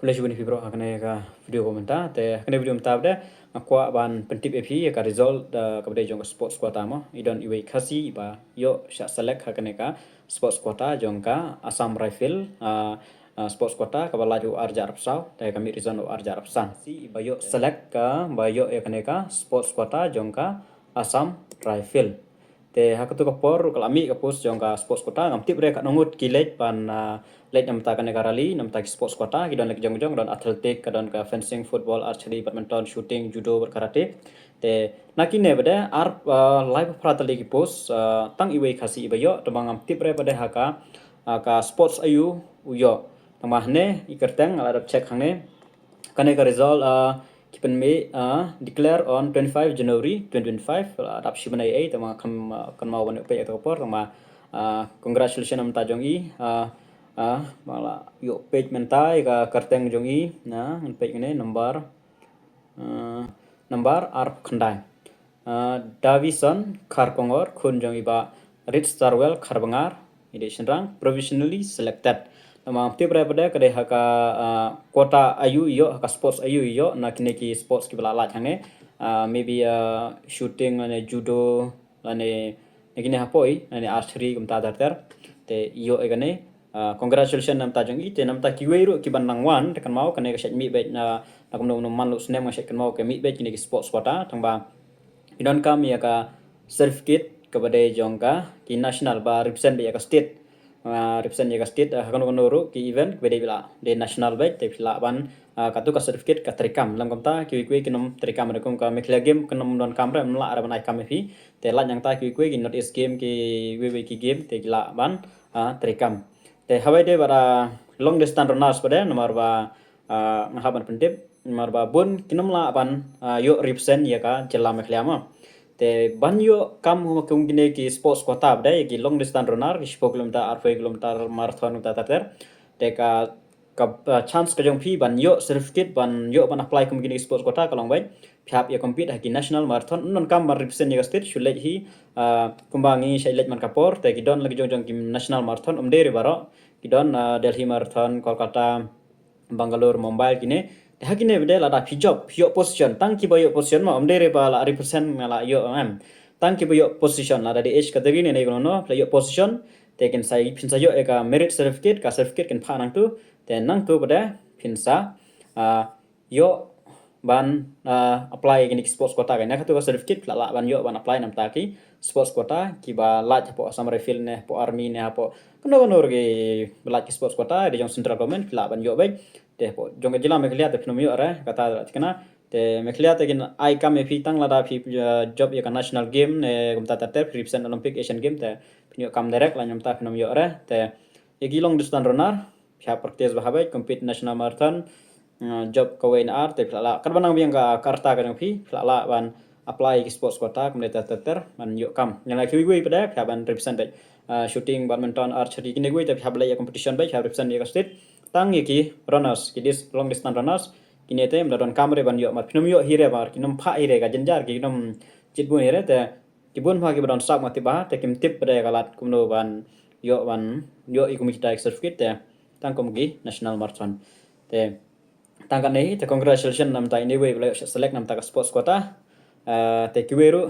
Kule shibun fi bro hakane ka video komenta te hakane video mta bde akwa ban pentip epi ka result ka bde jong sports quota mo idon iwe khasi ba yo sha select hakane ka sports quota jong ka Assam Rifle sports quota ka balaju arja rapsau te kami reason arja rapsan si ba yo select ka ba yo yakane ka sports quota jong ka Assam Rifle te hakatu ka por kalami ka pos jong ka sports quota ngam tip re ka nongut kilet pan lek nam ta ka negarali nam ta sports quota kidon lek jong jong don atletik kadon ka fencing football archery badminton shooting judo karate te nakine bade ar live pratali ki pos tang iwe khasi ibayo to mangam tip re bade haka ka sports ayu uyo tamahne ikerteng ala check hangne kane ka result kipen me declare on 25 January 2025 dap shibana ai tama kan mau wan pe to por tama congratulations nam ta jong i mala yo page mentai ka karteng jong i na page ne number ar khandai Davison Kharpongor khun jong i ba Rich Starwell Kharbangar edition rang provisionally selected nama tibra pada kade haka kota ayu yo haka sports ayu yo na kine ki sports ki bala change maybe shooting ane judo ane kine hapoi ane archery kum ta dar te yo egane congratulations nam ta jong i te nam ta ki weiru ki ban nangwan te kan mau kane ka shet mi be na kum no man lu snem ma shet kan mau ke mi be kine ki sports kota thangba idon kam ya ka certificate kepada jongka ki national ba represent ya ka state represent ya state hakano kono ki event bede bila de national baik te bila ban katu ka certificate ka trikam lam kamta ki kinom trikam rekom ka mekla game kenom don kamra mla ara ban kam fi te la yang ta ki not is game ki ki game te gila ban trikam te hawai de bara long distance runners pada nomor ba ngahaban pentip nomor ba bun kinom la ban yo represent ya ka jela mekla ma te banyo kam hukum gine ki sports kota bda ki long distance runner 10 kilometer 8 kilometer marathon ta ter te ka chance ka jong phi banyo certificate banyo ban apply kum gine sports kota kalong bai phap ya compete ki national marathon non kam mar represent ya state shulek hi kumbangi shailet man kapor te ki don lagi jong jong ki national marathon umde baro ki don Delhi marathon Kolkata Bangalore Mumbai kine hakine bede la da job yo position tang ki boyo position ma amde re ba la represent la yo tang ki boyo position la da de age category ne no la yo position taken sai pinsa yo eka merit certificate ka certificate ken pha nang tu te nang tu bede pinsa yo ban apply gini sports quota ga nak tu certificate la ban yo ban apply nam ta ki sports quota ki ba la po Assam Rifle ne po army ne po kono ge la ki sports quota de jong central government la ban yo bai te po jong jila meklia te phnom yo ara kata tikna te meklia te gin ai kam e tang la da phi job ya ka national game ne gum ta te represent olympic asian game te phno kam direct la nyam ta phnom yo ara te ye long distance runner phya practice ba habai compete national marathon job ka wen ar te phla kan banang biang ka karta ka phi phla ban apply ki sports quota kum ta ter man yo kam nyala ki wi pada phya ban represent shooting badminton archery kine wi te phya bla ya competition bai phya represent ya state tang ki runners ki dis long distance runners kini te mdon kamre ban yo mat phnom yo hire bar kinom pha hire ga jenjar ki kinom chitbu hire te kibun pha ki ban sak mati ba te kim tip pada galat kumno ban yo ikum kita certificate te tang kom gi national marathon te tang kan nei te congratulations nam ta ini we select nam ta ka sports quota te kiweru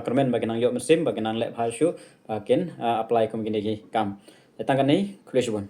kermen baginang yo mesim baginang lep halshu bakin apply kom gini kam te tang kan nei kulesubun